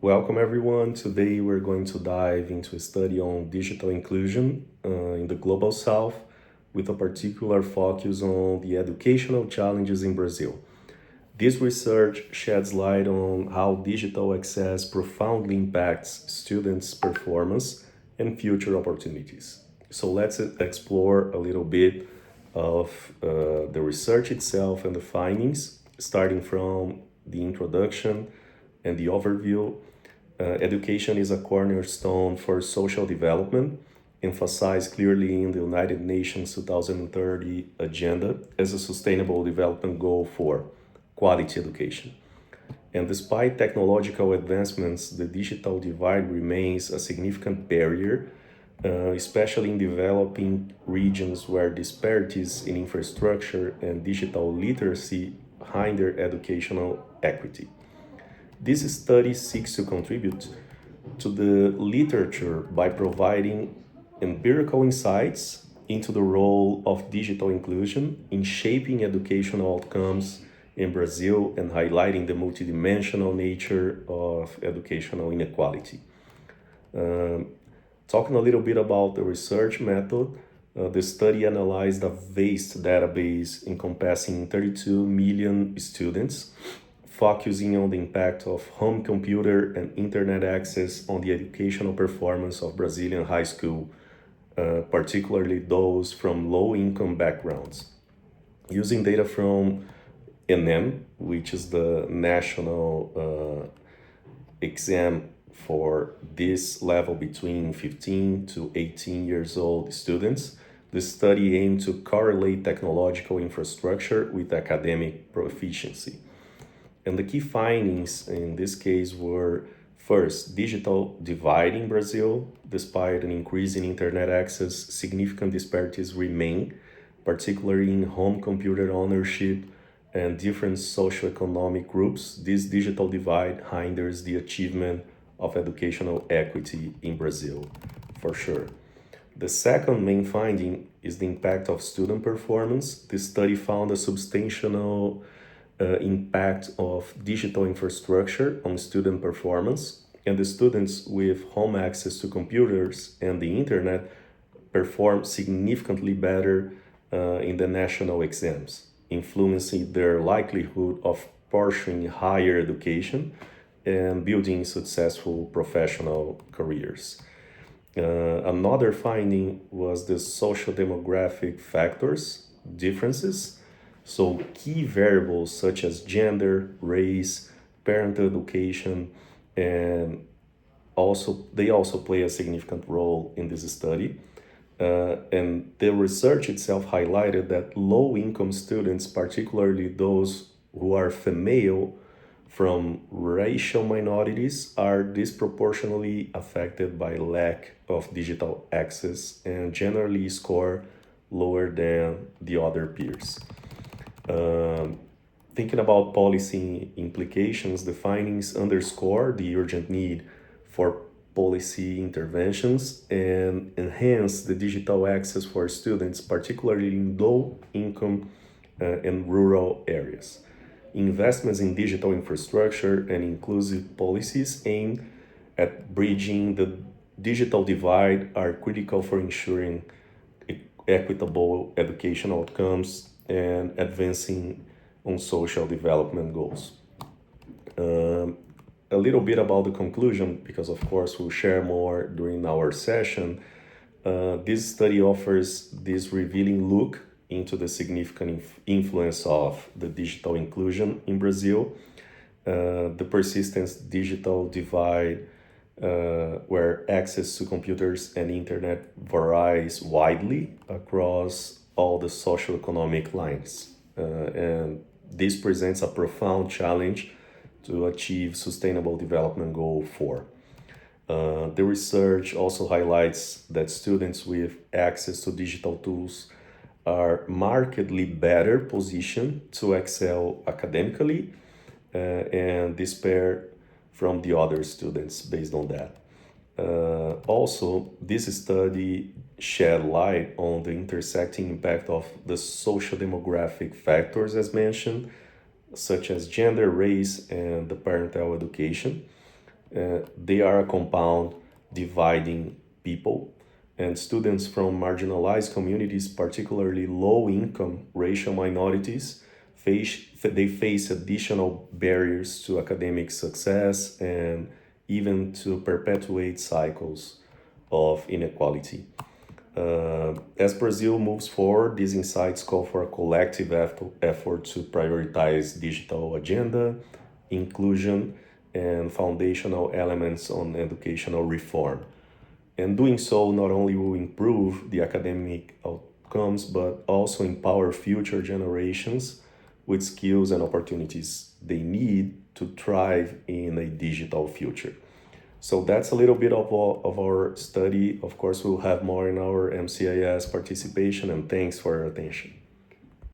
Welcome everyone. Today we're going to dive into a study on digital inclusion in the Global South with a particular focus on the educational challenges in Brazil. This research sheds light on how digital access profoundly impacts students' performance and future opportunities. So let's explore a little bit of the research itself and the findings, starting from the introduction and the overview. Education is a cornerstone for social development, emphasized clearly in the United Nations 2030 agenda as a sustainable development goal for quality education. And despite technological advancements, the digital divide remains a significant barrier, especially in developing regions where disparities in infrastructure and digital literacy hinder educational equity. This study seeks to contribute to the literature by providing empirical insights into the role of digital inclusion in shaping educational outcomes in Brazil and highlighting the multidimensional nature of educational inequality. Um, Talking a little bit about the research method, the study analyzed a vast database encompassing 32 million students, focusing on the impact of home computer and internet access on the educational performance of Brazilian high school, particularly those from low income backgrounds. Using data from ENEM, which is the national exam for this level between 15 to 18 years old students, the study aimed to correlate technological infrastructure with academic proficiency. And the key findings in this case were first, digital divide in Brazil. Despite an increase in internet access, significant disparities remain, particularly in home computer ownership and different socioeconomic groups. This digital divide hinders the achievement of educational equity in Brazil, for sure. The second main finding is the impact of student performance. This study found a substantial impact of digital infrastructure on student performance, and the students with home access to computers and the internet perform significantly better in the national exams, influencing their likelihood of pursuing higher education and building successful professional careers. Another finding was the social demographic factors differences. So, key variables such as gender, race, parental education, and they also play a significant role in this study. And the research itself highlighted that low income students, particularly those who are female from racial minorities, are disproportionately affected by lack of digital access and generally score lower than the other peers. Um, Thinking about policy implications, the findings underscore the urgent need for policy interventions and enhance the digital access for students, particularly in low income and rural areas. Investments in digital infrastructure and inclusive policies aimed at bridging the digital divide are critical for ensuring equitable educational outcomes and advancing on social development goals. Um, a little bit about the conclusion, because of course we'll share more during our session. This study offers this revealing look into the significant influence of the digital inclusion in Brazil, the persistent digital divide, where access to computers and internet varies widely across all the socioeconomic lines. And this presents a profound challenge to achieve Sustainable Development Goal 4. The research also highlights that students with access to digital tools are markedly better positioned to excel academically and despair from the other students based on that. Also, this study shed light on the intersecting impact of the social demographic factors as mentioned, such as gender, race, and the parental education. They are a compound dividing people, and students from marginalized communities, particularly low-income racial minorities, face additional barriers to academic success and even to perpetuate cycles of inequality. As Brazil moves forward, these insights call for a collective effort to prioritize digital agenda, inclusion, and foundational elements on educational reform. And doing so not only will improve the academic outcomes, but also empower future generations with skills and opportunities they need to thrive in a digital future. So that's a little bit of our study. Of course, we'll have more in our MCIS participation, and thanks for your attention.